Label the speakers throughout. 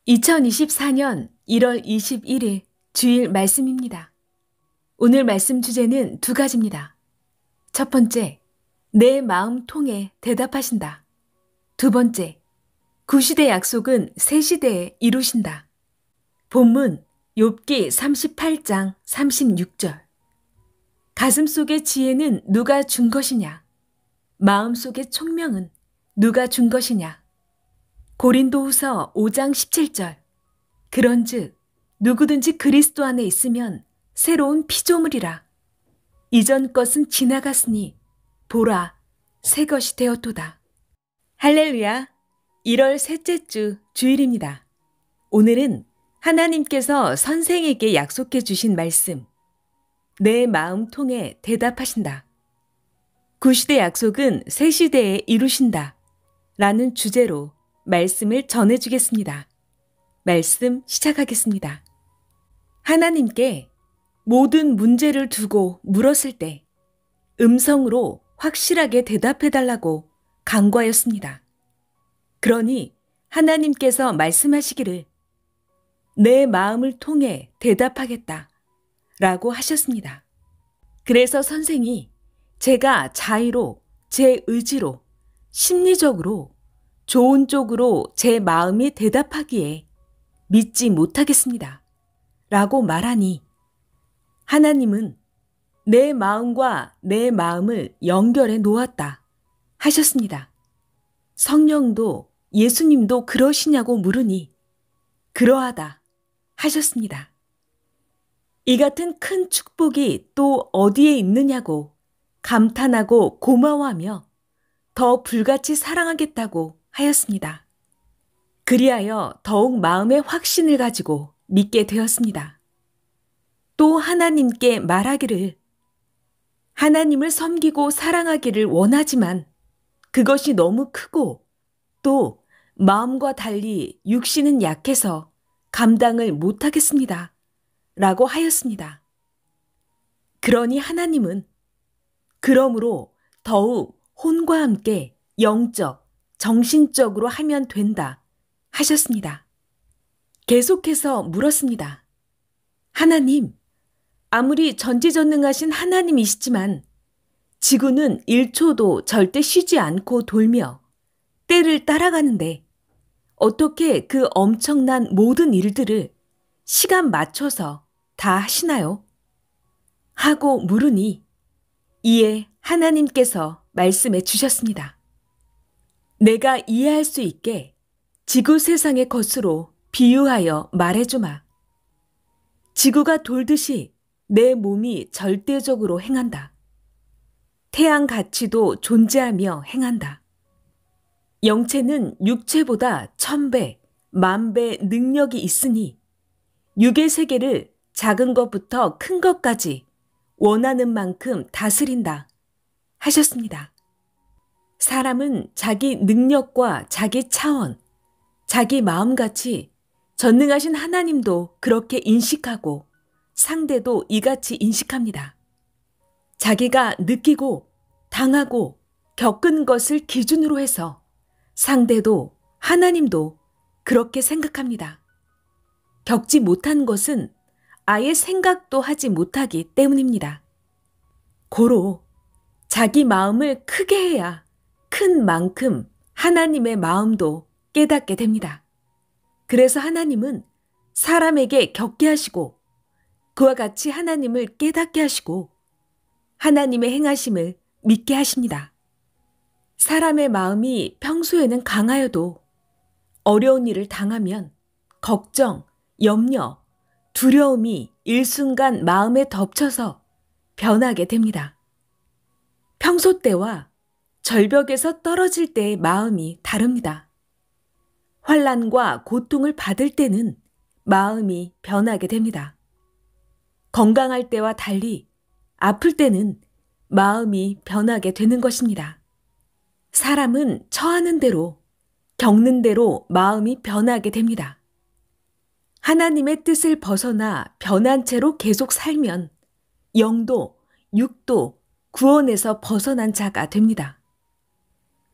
Speaker 1: 2024년 1월 21일 주일 말씀입니다. 오늘 말씀 주제는 두 가지입니다. 첫 번째, 내 마음 통해 대답하신다. 두 번째, 구시대 약속은 새 시대에 이루신다. 본문 욥기 38장 36절. 가슴속의 지혜는 누가 준 것이냐? 마음속의 총명은 누가 준 것이냐? 고린도후서 5장 17절. 그런즉 누구든지 그리스도 안에 있으면 새로운 피조물이라. 이전 것은 지나갔으니 보라 새 것이 되었도다. 할렐루야. 1월 셋째 주 주일입니다. 오늘은 하나님께서 선생에게 약속해 주신 말씀, 내 마음 통해 대답하신다. 구시대 약속은 새 시대에 이루신다. 라는 주제로 말씀을 전해주겠습니다. 말씀 시작하겠습니다. 하나님께 모든 문제를 두고 물었을 때 음성으로 확실하게 대답해달라고 간구하였습니다. 그러니 하나님께서 말씀하시기를 내 마음을 통해 대답하겠다 라고 하셨습니다. 그래서 선생이 제가 자의로, 제 의지로, 심리적으로 좋은 쪽으로 제 마음이 대답하기에 믿지 못하겠습니다. 라고 말하니 하나님은 내 마음과 내 마음을 연결해 놓았다 하셨습니다. 성령도 예수님도 그러시냐고 물으니 그러하다 하셨습니다. 이 같은 큰 축복이 또 어디에 있느냐고 감탄하고 고마워하며 더 불같이 사랑하겠다고 하였습니다. 그리하여 더욱 마음의 확신을 가지고 믿게 되었습니다. 또 하나님께 말하기를 하나님을 섬기고 사랑하기를 원하지만 그것이 너무 크고 또 마음과 달리 육신은 약해서 감당을 못하겠습니다. 라고 하였습니다. 그러니 하나님은 그러므로 더욱 혼과 함께 영적, 정신적으로 하면 된다 하셨습니다. 계속해서 물었습니다. 하나님, 아무리 전지전능하신 하나님이시지만 지구는 1초도 절대 쉬지 않고 돌며 때를 따라가는데 어떻게 그 엄청난 모든 일들을 시간 맞춰서 다 하시나요? 하고 물으니 이에 하나님께서 말씀해 주셨습니다. 내가 이해할 수 있게 지구 세상의 것으로 비유하여 말해주마. 지구가 돌듯이 내 몸이 절대적으로 행한다. 태양 가치도 존재하며 행한다. 영체는 육체보다 1000배, 10,000배 능력이 있으니 육의 세계를 작은 것부터 큰 것까지 원하는 만큼 다스린다 하셨습니다. 사람은 자기 능력과 자기 차원, 자기 마음같이 전능하신 하나님도 그렇게 인식하고 상대도 이같이 인식합니다. 자기가 느끼고 당하고 겪은 것을 기준으로 해서 상대도 하나님도 그렇게 생각합니다. 겪지 못한 것은 아예 생각도 하지 못하기 때문입니다. 고로 자기 마음을 크게 해야 큰 만큼 하나님의 마음도 깨닫게 됩니다. 그래서 하나님은 사람에게 겪게 하시고 그와 같이 하나님을 깨닫게 하시고 하나님의 행하심을 믿게 하십니다. 사람의 마음이 평소에는 강하여도 어려운 일을 당하면 걱정, 염려, 두려움이 일순간 마음에 덮쳐서 변하게 됩니다. 평소 때와 절벽에서 떨어질 때의 마음이 다릅니다. 환난과 고통을 받을 때는 마음이 변하게 됩니다. 건강할 때와 달리 아플 때는 마음이 변하게 되는 것입니다. 사람은 처하는 대로, 겪는 대로 마음이 변하게 됩니다. 하나님의 뜻을 벗어나 변한 채로 계속 살면 영도, 육도 구원에서 벗어난 자가 됩니다.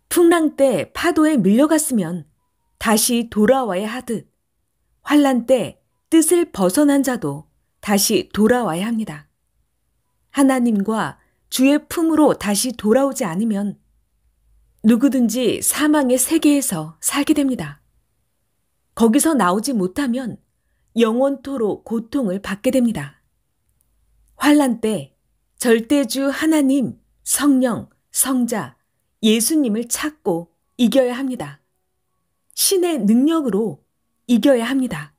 Speaker 1: 풍랑 때 파도에 밀려갔으면 다시 돌아와야 하듯 환난 때 뜻을 벗어난 자도 다시 돌아와야 합니다. 하나님과 주의 품으로 다시 돌아오지 않으면 누구든지 사망의 세계에서 살게 됩니다. 거기서 나오지 못하면 영원토록 고통을 받게 됩니다. 환난 때 절대주 하나님, 성령, 성자, 예수님을 찾고 이겨야 합니다. 신의 능력으로 이겨야 합니다.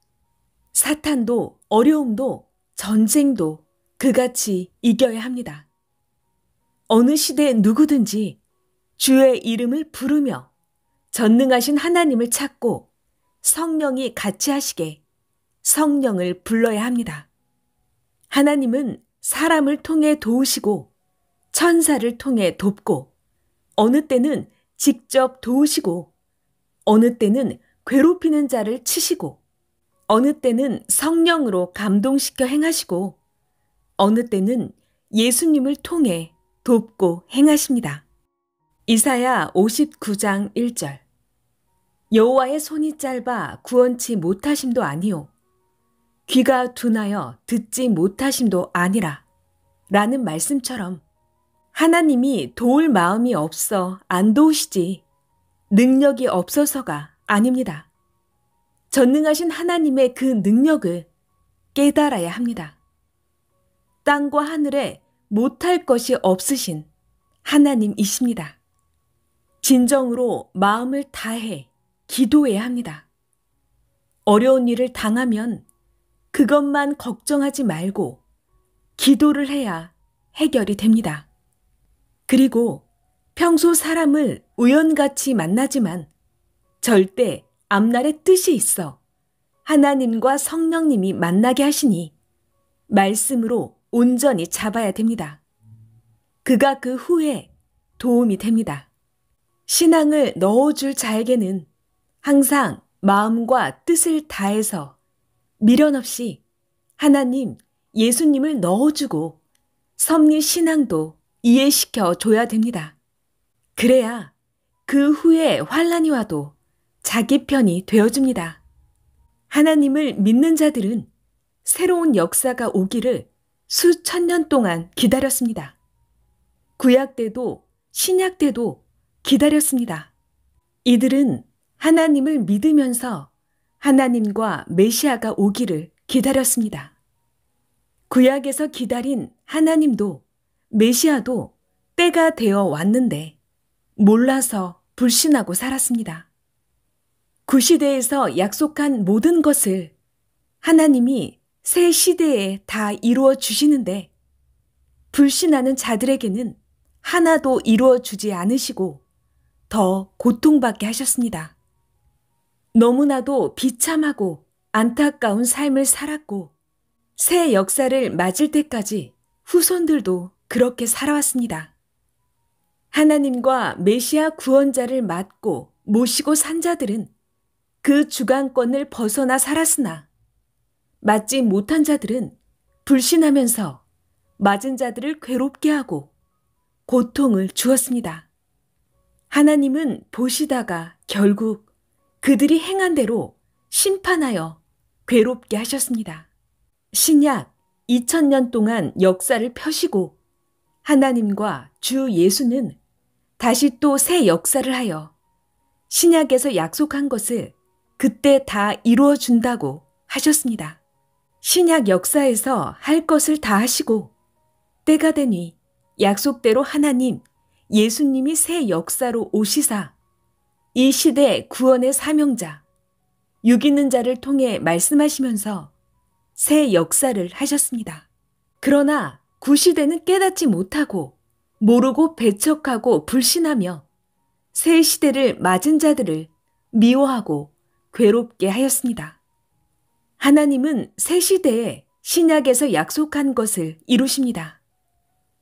Speaker 1: 사탄도 어려움도 전쟁도 그같이 이겨야 합니다. 어느 시대 누구든지 주의 이름을 부르며 전능하신 하나님을 찾고 성령이 같이 하시게 성령을 불러야 합니다. 하나님은 사람을 통해 도우시고 천사를 통해 돕고 어느 때는 직접 도우시고 어느 때는 괴롭히는 자를 치시고 어느 때는 성령으로 감동시켜 행하시고 어느 때는 예수님을 통해 돕고 행하십니다. 이사야 59장 1절 여호와의 손이 짧아 구원치 못하심도 아니요 귀가 둔하여 듣지 못하심도 아니라 라는 말씀처럼 하나님이 도울 마음이 없어 안 도우시지 능력이 없어서가 아닙니다. 전능하신 하나님의 그 능력을 깨달아야 합니다. 땅과 하늘에 못할 것이 없으신 하나님이십니다. 진정으로 마음을 다해 기도해야 합니다. 어려운 일을 당하면 그것만 걱정하지 말고 기도를 해야 해결이 됩니다. 그리고 평소 사람을 우연같이 만나지만 절대 앞날의 뜻이 있어 하나님과 성령님이 만나게 하시니 말씀으로 온전히 잡아야 됩니다. 그가 그 후에 도움이 됩니다. 신앙을 넣어줄 자에게는 항상 마음과 뜻을 다해서 미련 없이 하나님, 예수님을 넣어주고 섭리 신앙도 이해시켜 줘야 됩니다. 그래야 그 후에 환난이 와도 자기 편이 되어줍니다. 하나님을 믿는 자들은 새로운 역사가 오기를 수천 년 동안 기다렸습니다. 구약 때도 신약 때도 기다렸습니다. 이들은 하나님을 믿으면서 하나님과 메시아가 오기를 기다렸습니다. 구약에서 기다린 하나님도 메시아도 때가 되어 왔는데 몰라서 불신하고 살았습니다. 구시대에서 약속한 모든 것을 하나님이 새 시대에 다 이루어 주시는데 불신하는 자들에게는 하나도 이루어 주지 않으시고 더 고통받게 하셨습니다. 너무나도 비참하고 안타까운 삶을 살았고 새 역사를 맞을 때까지 후손들도 그렇게 살아왔습니다. 하나님과 메시아 구원자를 맞고 모시고 산 자들은 그 주관권을 벗어나 살았으나 맞지 못한 자들은 불신하면서 맞은 자들을 괴롭게 하고 고통을 주었습니다. 하나님은 보시다가 결국 그들이 행한 대로 심판하여 괴롭게 하셨습니다. 신약 2000년 동안 역사를 펴시고 하나님과 주 예수는 다시 또 새 역사를 하여 신약에서 약속한 것을 그때 다 이루어 준다고 하셨습니다. 신약 역사에서 할 것을 다 하시고 때가 되니 약속대로 하나님, 예수님이 새 역사로 오시사 이 시대 구원의 사명자, 육 있는 자를 통해 말씀하시면서 새 역사를 하셨습니다. 그러나 구시대는 깨닫지 못하고 모르고 배척하고 불신하며 새 시대를 맞은 자들을 미워하고 괴롭게 하였습니다. 하나님은 새 시대에 신약에서 약속한 것을 이루십니다.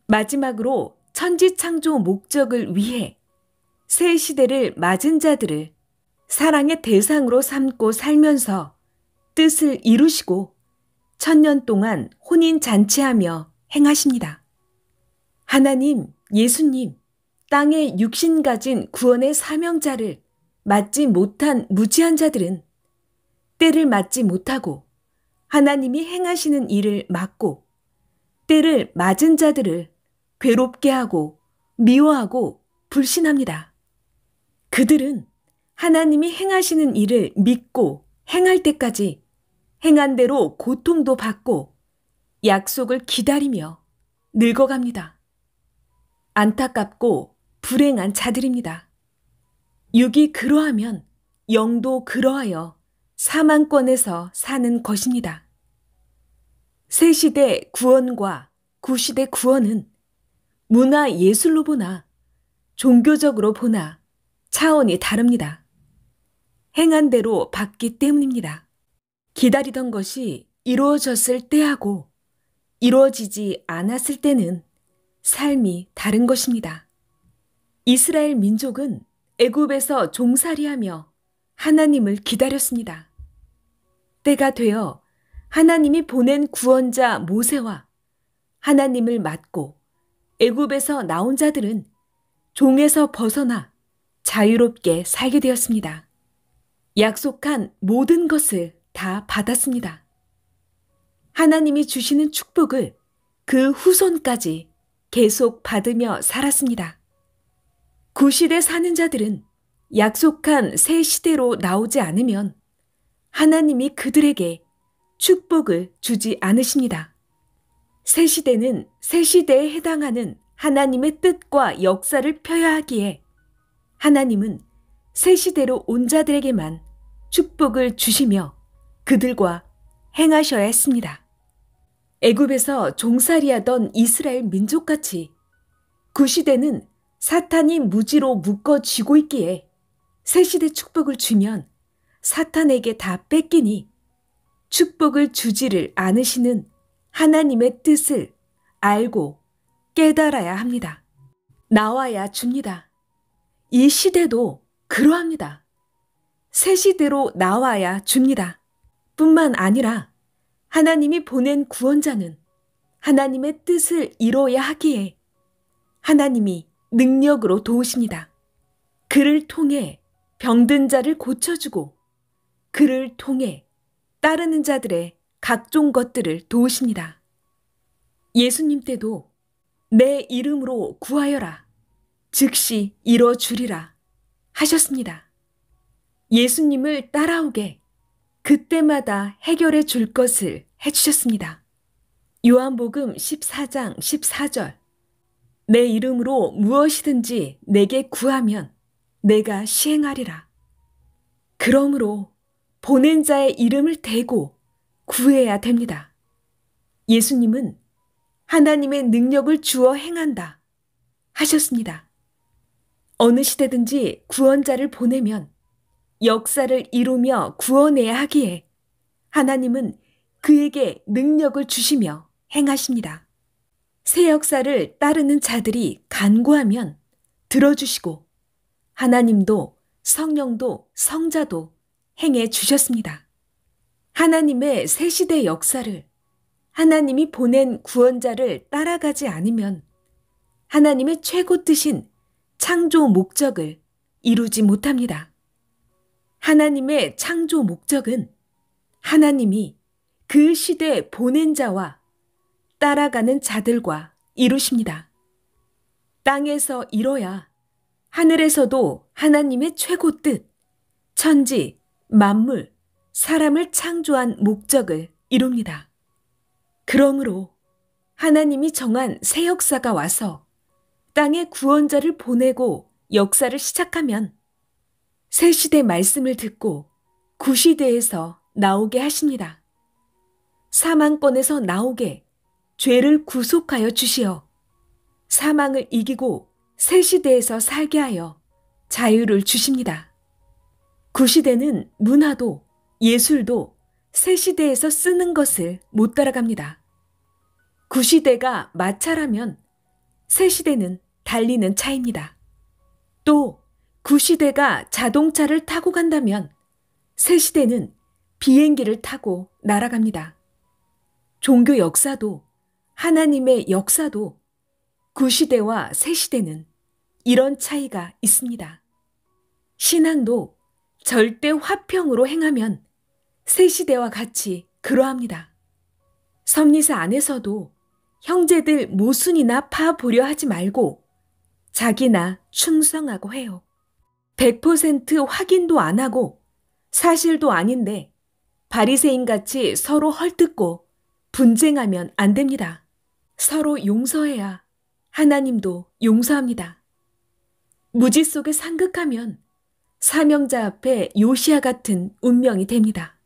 Speaker 1: 마지막으로 천지창조 목적을 위해 새 시대를 맞은 자들을 사랑의 대상으로 삼고 살면서 뜻을 이루시고 1000년 동안 혼인잔치하며 행하십니다. 하나님, 예수님, 땅에 육신 가진 구원의 사명자를 맞지 못한 무지한 자들은 때를 맞지 못하고 하나님이 행하시는 일을 막고 때를 맞은 자들을 괴롭게 하고 미워하고 불신합니다. 그들은 하나님이 행하시는 일을 믿고 행할 때까지 행한 대로 고통도 받고 약속을 기다리며 늙어갑니다. 안타깝고 불행한 자들입니다. 육이 그러하면 영도 그러하여 사망권에서 사는 것입니다. 새 시대 구원과 구시대 구원은 문화 예술로 보나 종교적으로 보나 차원이 다릅니다. 행한 대로 받기 때문입니다. 기다리던 것이 이루어졌을 때하고 이루어지지 않았을 때는 삶이 다른 것입니다. 이스라엘 민족은 애굽에서 종살이하며 하나님을 기다렸습니다. 때가 되어 하나님이 보낸 구원자 모세와 하나님을 맞고 애굽에서 나온 자들은 종에서 벗어나 자유롭게 살게 되었습니다. 약속한 모든 것을 다 받았습니다. 하나님이 주시는 축복을 그 후손까지 계속 받으며 살았습니다. 구시대 사는 자들은 약속한 새 시대로 나오지 않으면 하나님이 그들에게 축복을 주지 않으십니다. 새 시대는 새 시대에 해당하는 하나님의 뜻과 역사를 펴야 하기에 하나님은 새 시대로 온 자들에게만 축복을 주시며 그들과 행하셔야 했습니다. 애굽에서 종살이하던 이스라엘 민족같이 구시대는 사탄이 무지로 묶어 쥐고 있기에 새시대 축복을 주면 사탄에게 다 뺏기니 축복을 주지를 않으시는 하나님의 뜻을 알고 깨달아야 합니다. 나와야 줍니다. 이 시대도 그러합니다. 새 시대로 나와야 줍니다. 뿐만 아니라 하나님이 보낸 구원자는 하나님의 뜻을 이뤄야 하기에 하나님이 능력으로 도우십니다. 그를 통해 병든 자를 고쳐주고 그를 통해 따르는 자들의 각종 것들을 도우십니다. 예수님 때도 내 이름으로 구하여라. 즉시 이뤄주리라 하셨습니다. 예수님을 따라오게 그때마다 해결해 줄 것을 해주셨습니다. 요한복음 14장 14절 내 이름으로 무엇이든지 내게 구하면 내가 시행하리라. 그러므로 보낸 자의 이름을 대고 구해야 됩니다. 예수님은 하나님의 능력을 주어 행한다 하셨습니다. 어느 시대든지 구원자를 보내면 역사를 이루며 구원해야 하기에 하나님은 그에게 능력을 주시며 행하십니다. 새 역사를 따르는 자들이 간구하면 들어주시고 하나님도 성령도 성자도 행해 주셨습니다. 하나님의 새 시대 역사를 하나님이 보낸 구원자를 따라가지 않으면 하나님의 최고 뜻인 창조 목적을 이루지 못합니다. 하나님의 창조 목적은 하나님이 그 시대 보낸 자와 따라가는 자들과 이루십니다. 땅에서 이뤄야 하늘에서도 하나님의 최고 뜻, 천지, 만물, 사람을 창조한 목적을 이룹니다. 그러므로 하나님이 정한 새 역사가 와서 땅에 구원자를 보내고 역사를 시작하면 새 시대 말씀을 듣고 구시대에서 나오게 하십니다. 사망권에서 나오게 죄를 구속하여 주시어 사망을 이기고 새 시대에서 살게 하여 자유를 주십니다. 구시대는 문화도 예술도 새 시대에서 쓰는 것을 못 따라갑니다. 구시대가 마차라면 새 시대는 달리는 차입니다. 또 구시대가 자동차를 타고 간다면 새 시대는 비행기를 타고 날아갑니다. 종교 역사도 하나님의 역사도 구시대와 새 시대는 이런 차이가 있습니다. 신앙도 절대 화평으로 행하면 새 시대와 같이 그러합니다. 섭리사 안에서도 형제들 모순이나 파보려 하지 말고 자기나 충성하고 해요. 100% 확인도 안 하고 사실도 아닌데 바리새인같이 서로 헐뜯고 분쟁하면 안 됩니다. 서로 용서해야 하나님도 용서합니다. 무지 속에 상극하면 사명자 앞에 요시야 같은 운명이 됩니다.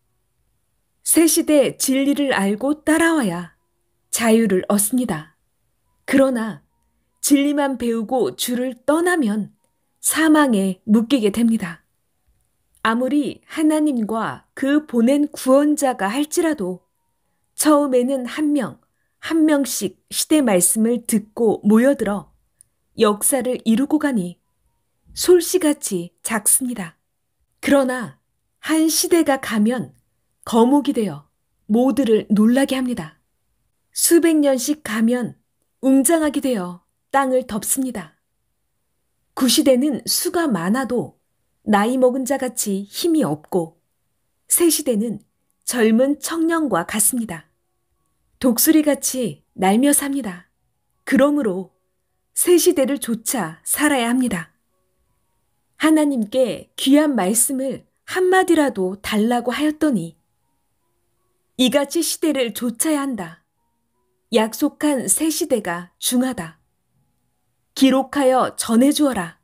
Speaker 1: 새 시대 진리를 알고 따라와야 자유를 얻습니다. 그러나 진리만 배우고 주를 떠나면 사망에 묶이게 됩니다. 아무리 하나님과 그 보낸 구원자가 할지라도 처음에는 한 명씩 시대 말씀을 듣고 모여들어 역사를 이루고 가니 솔씨같이 작습니다. 그러나 한 시대가 가면 거목이 되어 모두를 놀라게 합니다. 수백 년씩 가면 웅장하게 되어 땅을 덮습니다. 구시대는 수가 많아도 나이 먹은 자같이 힘이 없고 새 시대는 젊은 청년과 같습니다. 독수리같이 날며 삽니다. 그러므로 새 시대를 쫓아 살아야 합니다. 하나님께 귀한 말씀을 한마디라도 달라고 하였더니 이같이 시대를 쫓아야 한다. 약속한 새 시대가 중하다. 기록하여 전해주어라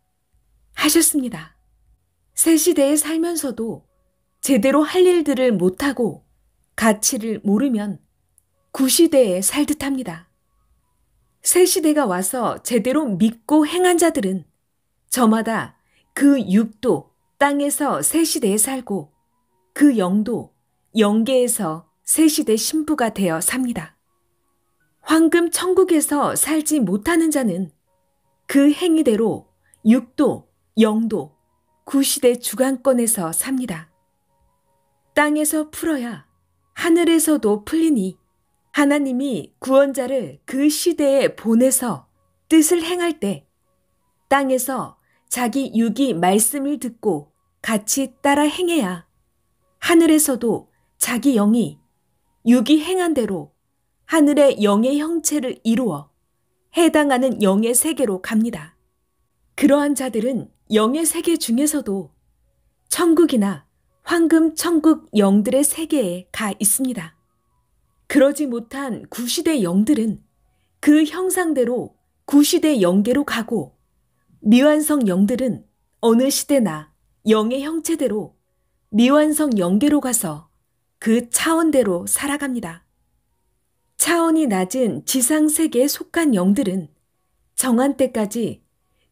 Speaker 1: 하셨습니다. 새 시대에 살면서도 제대로 할 일들을 못하고 가치를 모르면 구시대에 살 듯합니다. 새 시대가 와서 제대로 믿고 행한 자들은 저마다 그 육도 땅에서 새 시대에 살고 그 영도 영계에서 새 시대 신부가 되어 삽니다. 황금 천국에서 살지 못하는 자는 그 행위대로 육도, 영도, 구시대 주관권에서 삽니다. 땅에서 풀어야 하늘에서도 풀리니 하나님이 구원자를 그 시대에 보내서 뜻을 행할 때 땅에서 자기 육이 말씀을 듣고 같이 따라 행해야 하늘에서도 자기 영이 육이 행한 대로 하늘의 영의 형체를 이루어 해당하는 영의 세계로 갑니다. 그러한 자들은 영의 세계 중에서도 천국이나 황금 천국 영들의 세계에 가 있습니다. 그러지 못한 구시대 영들은 그 형상대로 구시대 영계로 가고 미완성 영들은 어느 시대나 영의 형체대로 미완성 영계로 가서 그 차원대로 살아갑니다. 차원이 낮은 지상세계에 속한 영들은 정한 때까지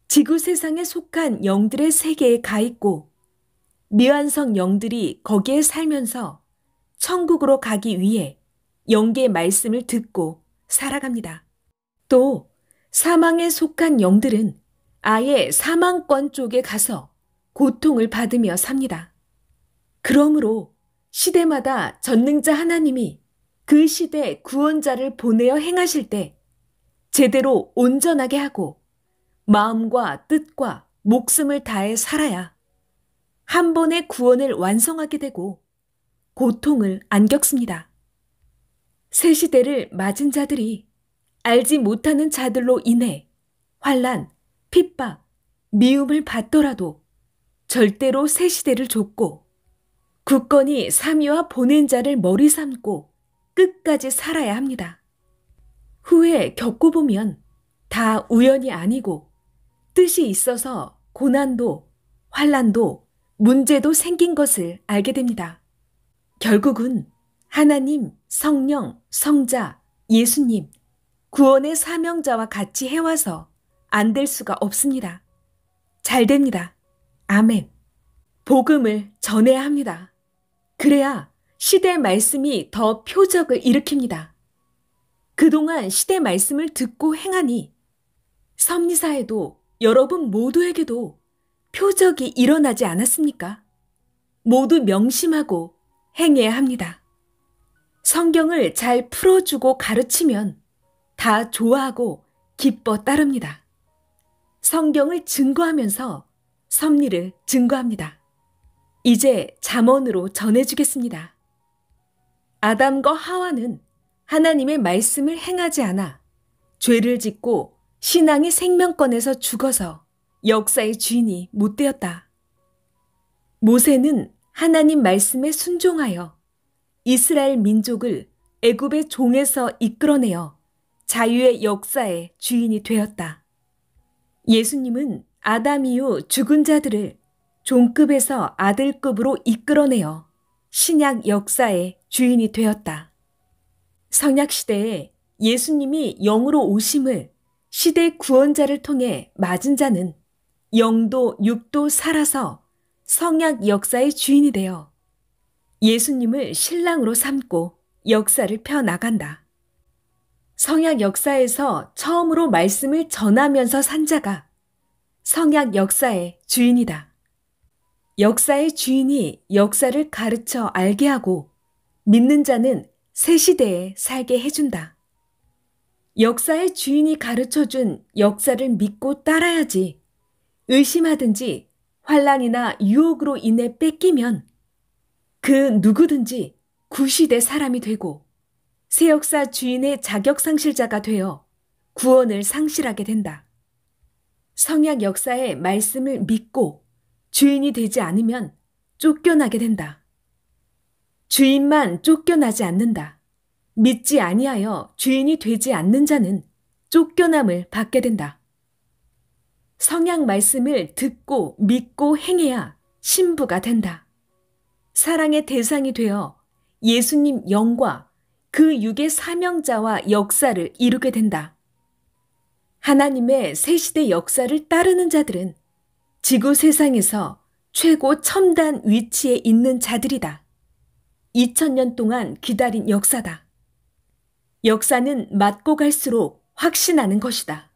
Speaker 1: 지구 세상에 속한 영들의 세계에 가 있고 미완성 영들이 거기에 살면서 천국으로 가기 위해 영계의 말씀을 듣고 살아갑니다. 또 사망에 속한 영들은 아예 사망권 쪽에 가서 고통을 받으며 삽니다. 그러므로 시대마다 전능자 하나님이 그 시대 구원자를 보내어 행하실 때 제대로 온전하게 하고 마음과 뜻과 목숨을 다해 살아야 한 번의 구원을 완성하게 되고 고통을 안 겪습니다. 새 시대를 맞은 자들이 알지 못하는 자들로 인해 환난, 핍박, 미움을 받더라도 절대로 새 시대를 좇고 굳건히 삼위와 보낸 자를 머리 삼고 끝까지 살아야 합니다. 후에 겪어보면 다 우연이 아니고 뜻이 있어서 고난도, 환난도, 문제도 생긴 것을 알게 됩니다. 결국은 하나님, 성령, 성자, 예수님, 구원의 사명자와 같이 해와서 안 될 수가 없습니다. 잘 됩니다. 아멘. 복음을 전해야 합니다. 그래야 시대 말씀이 더 표적을 일으킵니다. 그동안 시대 말씀을 듣고 행하니 섭리사에도 여러분 모두에게도 표적이 일어나지 않았습니까? 모두 명심하고 행해야 합니다. 성경을 잘 풀어주고 가르치면 다 좋아하고 기뻐 따릅니다. 성경을 증거하면서 섭리를 증거합니다. 이제 잠언으로 전해주겠습니다. 아담과 하와는 하나님의 말씀을 행하지 않아 죄를 짓고 신앙의 생명권에서 죽어서 역사의 주인이 못 되었다. 모세는 하나님 말씀에 순종하여 이스라엘 민족을 애굽의 종에서 이끌어내어 자유의 역사의 주인이 되었다. 예수님은 아담 이후 죽은 자들을 종급에서 아들급으로 이끌어내어 신약 역사의 주인이 되었다. 성약시대에 예수님이 영으로 오심을 시대 구원자를 통해 맞은 자는 영도 육도 살아서 성약 역사의 주인이 되어 예수님을 신랑으로 삼고 역사를 펴나간다. 성약 역사에서 처음으로 말씀을 전하면서 산 자가 성약 역사의 주인이다. 역사의 주인이 역사를 가르쳐 알게 하고 믿는 자는 새 시대에 살게 해준다. 역사의 주인이 가르쳐준 역사를 믿고 따라야지 의심하든지 환난이나 유혹으로 인해 뺏기면 그 누구든지 구시대 사람이 되고 새 역사 주인의 자격 상실자가 되어 구원을 상실하게 된다. 성약 역사의 말씀을 믿고 주인이 되지 않으면 쫓겨나게 된다. 주인만 쫓겨나지 않는다. 믿지 아니하여 주인이 되지 않는 자는 쫓겨남을 받게 된다. 성약 말씀을 듣고 믿고 행해야 신부가 된다. 사랑의 대상이 되어 예수님 영과 그 육의 사명자와 역사를 이루게 된다. 하나님의 새시대 역사를 따르는 자들은 지구 세상에서 최고 첨단 위치에 있는 자들이다. 2000년 동안 기다린 역사다. 역사는 맞고 갈수록 확신하는 것이다.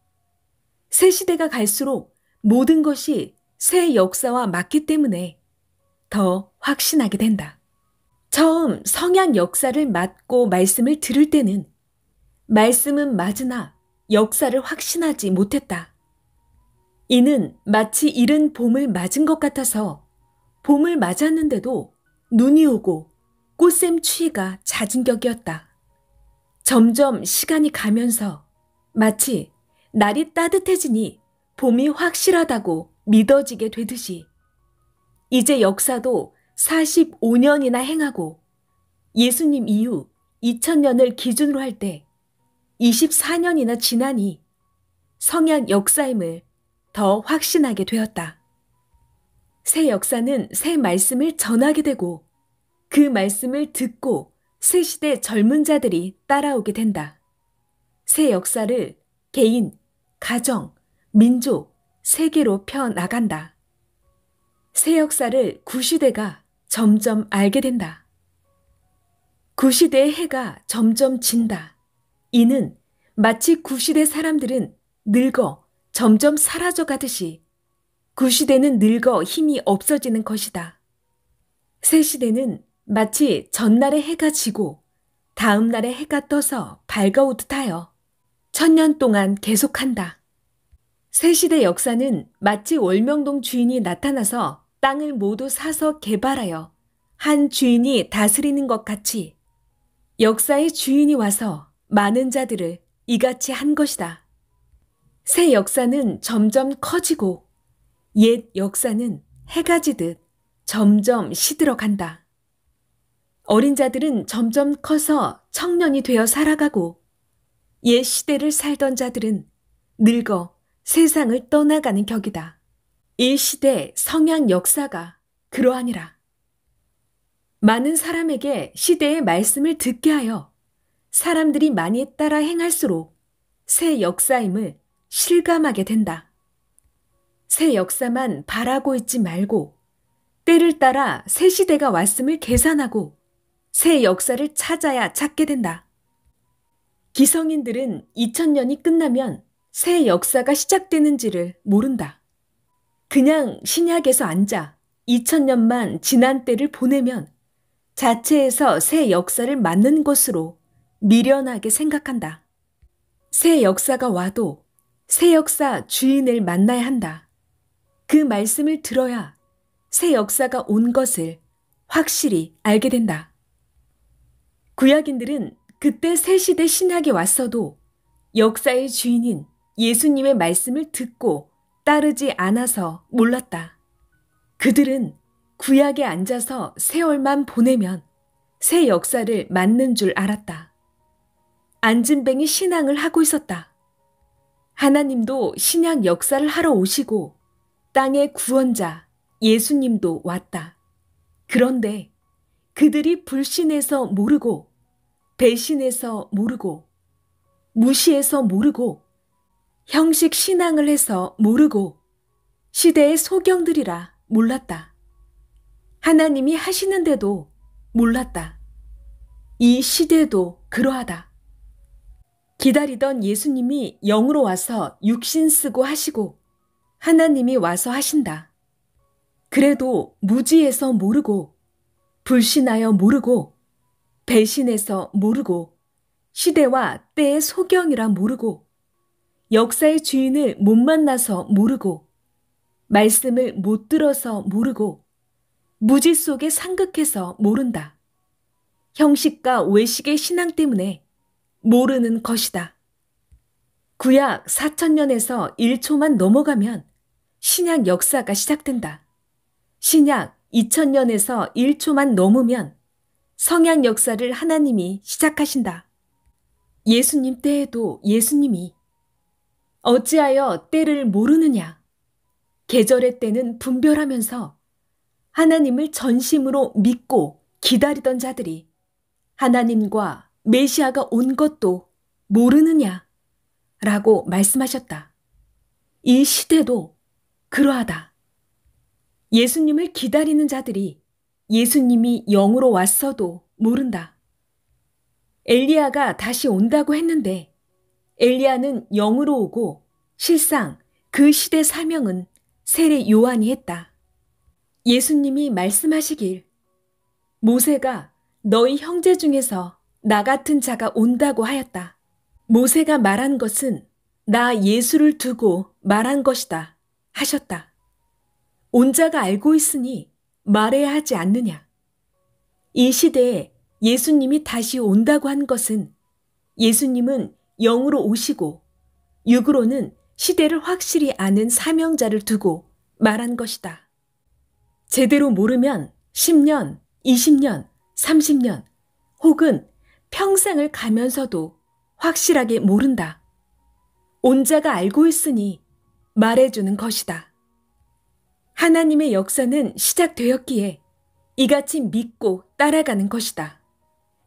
Speaker 1: 새 시대가 갈수록 모든 것이 새 역사와 맞기 때문에 더 확신하게 된다. 처음 성약 역사를 맞고 말씀을 들을 때는 말씀은 맞으나 역사를 확신하지 못했다. 이는 마치 이른 봄을 맞은 것 같아서 봄을 맞았는데도 눈이 오고 꽃샘 추위가 잦은 격이었다. 점점 시간이 가면서 마치 날이 따뜻해지니 봄이 확실하다고 믿어지게 되듯이 이제 역사도 45년이나 행하고 예수님 이후 2000년을 기준으로 할 때 24년이나 지나니 성약 역사임을 더 확신하게 되었다. 새 역사는 새 말씀을 전하게 되고 그 말씀을 듣고 새 시대 젊은 자들이 따라오게 된다. 새 역사를 개인, 가정, 민족, 세계로 펴나간다. 새 역사를 구시대가 점점 알게 된다. 구시대의 해가 점점 진다. 이는 마치 구시대 사람들은 늙어 점점 사라져 가듯이 구시대는 늙어 힘이 없어지는 것이다. 새 시대는 마치 전날의 해가 지고 다음 날의 해가 떠서 밝아오듯 하여 1000년 동안 계속한다. 새 시대 역사는 마치 월명동 주인이 나타나서 땅을 모두 사서 개발하여 한 주인이 다스리는 것 같이 역사의 주인이 와서 많은 자들을 이같이 한 것이다. 새 역사는 점점 커지고 옛 역사는 해가 지듯 점점 시들어간다. 어린 자들은 점점 커서 청년이 되어 살아가고 옛 시대를 살던 자들은 늙어 세상을 떠나가는 격이다. 이 시대 성약 역사가 그러하니라. 많은 사람에게 시대의 말씀을 듣게 하여 사람들이 많이 따라 행할수록 새 역사임을 실감하게 된다. 새 역사만 바라고 있지 말고 때를 따라 새 시대가 왔음을 계산하고 새 역사를 찾아야 찾게 된다. 기성인들은 2000년이 끝나면 새 역사가 시작되는지를 모른다. 그냥 신약에서 앉아 2000년만 지난 때를 보내면 자체에서 새 역사를 맞는 것으로 미련하게 생각한다. 새 역사가 와도 새 역사 주인을 만나야 한다. 그 말씀을 들어야 새 역사가 온 것을 확실히 알게 된다. 구약인들은 그때 새 시대 신약이 왔어도 역사의 주인인 예수님의 말씀을 듣고 따르지 않아서 몰랐다. 그들은 구약에 앉아서 세월만 보내면 새 역사를 맞는 줄 알았다. 안진뱅이 신앙을 하고 있었다. 하나님도 신약 역사를 하러 오시고 땅의 구원자 예수님도 왔다. 그런데 그들이 불신해서 모르고, 배신해서 모르고, 무시해서 모르고, 형식 신앙을 해서 모르고, 시대의 소경들이라 몰랐다. 하나님이 하시는데도 몰랐다. 이 시대도 그러하다. 기다리던 예수님이 영으로 와서 육신 쓰고 하시고 하나님이 와서 하신다. 그래도 무지해서 모르고, 불신하여 모르고, 배신해서 모르고, 시대와 때의 소경이라 모르고, 역사의 주인을 못 만나서 모르고, 말씀을 못 들어서 모르고, 무지 속에 상극해서 모른다. 형식과 외식의 신앙 때문에 모르는 것이다. 구약 4000년에서 1초만 넘어가면 신약 역사가 시작된다. 신약 2000년에서 1초만 넘으면 성약 역사를 하나님이 시작하신다. 예수님 때에도 예수님이 어찌하여 때를 모르느냐, 계절의 때는 분별하면서 하나님을 전심으로 믿고 기다리던 자들이 하나님과 메시아가 온 것도 모르느냐 라고 말씀하셨다. 이 시대도 그러하다. 예수님을 기다리는 자들이 예수님이 영으로 왔어도 모른다. 엘리야가 다시 온다고 했는데 엘리야는 영으로 오고 실상 그 시대 사명은 세례 요한이 했다. 예수님이 말씀하시길 모세가 너희 형제 중에서 나 같은 자가 온다고 하였다. 모세가 말한 것은 나 예수를 두고 말한 것이다 하셨다. 온 자가 알고 있으니 말해야 하지 않느냐. 이 시대에 예수님이 다시 온다고 한 것은 예수님은 영으로 오시고 육으로는 시대를 확실히 아는 사명자를 두고 말한 것이다. 제대로 모르면 10년, 20년, 30년 혹은 평생을 가면서도 확실하게 모른다. 온 자가 알고 있으니 말해주는 것이다. 하나님의 역사는 시작되었기에 이같이 믿고 따라가는 것이다.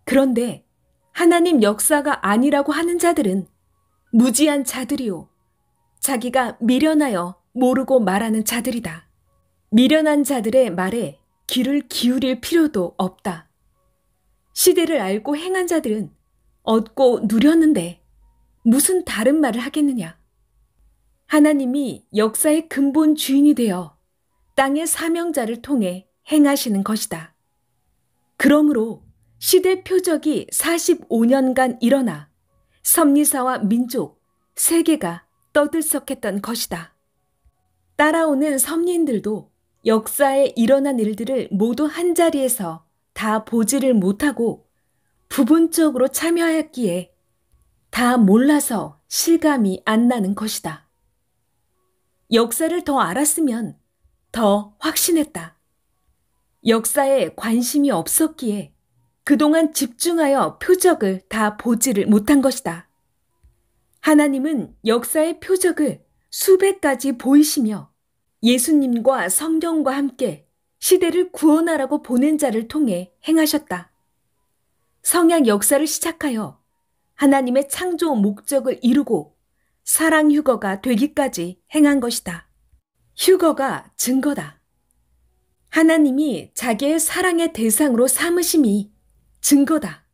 Speaker 1: 그런데 하나님 역사가 아니라고 하는 자들은 무지한 자들이요. 자기가 미련하여 모르고 말하는 자들이다. 미련한 자들의 말에 귀를 기울일 필요도 없다. 시대를 알고 행한 자들은 얻고 누렸는데 무슨 다른 말을 하겠느냐. 하나님이 역사의 근본 주인이 되어 땅의 사명자를 통해 행하시는 것이다. 그러므로 시대 표적이 45년간 일어나 섭리사와 민족, 세계가 떠들썩했던 것이다. 따라오는 섭리인들도 역사에 일어난 일들을 모두 한자리에서 다 보지를 못하고 부분적으로 참여하였기에 다 몰라서 실감이 안 나는 것이다. 역사를 더 알았으면 더 확신했다. 역사에 관심이 없었기에 그동안 집중하여 표적을 다 보지를 못한 것이다. 하나님은 역사의 표적을 수백 가지 보이시며 예수님과 성경과 함께 시대를 구원하라고 보낸 자를 통해 행하셨다. 성약 역사를 시작하여 하나님의 창조 목적을 이루고 사랑 휴거가 되기까지 행한 것이다. 휴거가 증거다. 하나님이 자기의 사랑의 대상으로 삼으심이 증거다.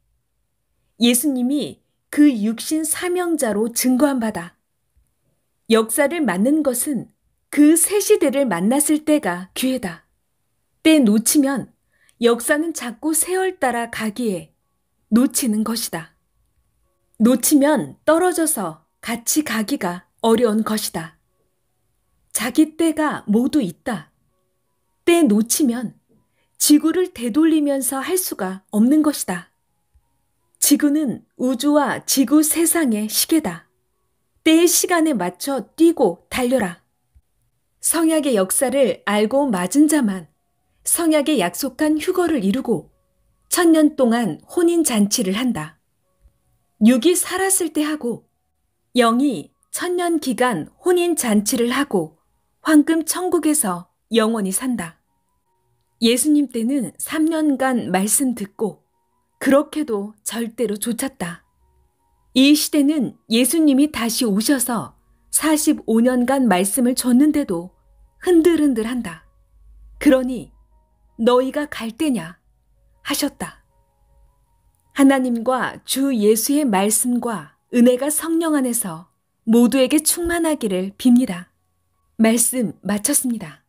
Speaker 1: 예수님이 그 육신 사명자로 증거한 바다. 역사를 맞는 것은 그 새 시대를 만났을 때가 기회다. 때 놓치면 역사는 자꾸 세월 따라 가기에 놓치는 것이다. 놓치면 떨어져서 같이 가기가 어려운 것이다. 자기 때가 모두 있다. 때 놓치면 지구를 되돌리면서 할 수가 없는 것이다. 지구는 우주와 지구 세상의 시계다. 때의 시간에 맞춰 뛰고 달려라. 성약의 역사를 알고 맞은 자만 성약의 약속한 휴거를 이루고 1000년 동안 혼인잔치를 한다. 육이 살았을 때 하고 영이 1000년 기간 혼인잔치를 하고 황금 천국에서 영원히 산다. 예수님 때는 3년간 말씀 듣고 그렇게도 절대로 쫓았다. 이 시대는 예수님이 다시 오셔서 45년간 말씀을 줬는데도 흔들흔들한다. 그러니 너희가 갈 때냐 하셨다. 하나님과 주 예수의 말씀과 은혜가 성령 안에서 모두에게 충만하기를 빕니다. 말씀 마쳤습니다.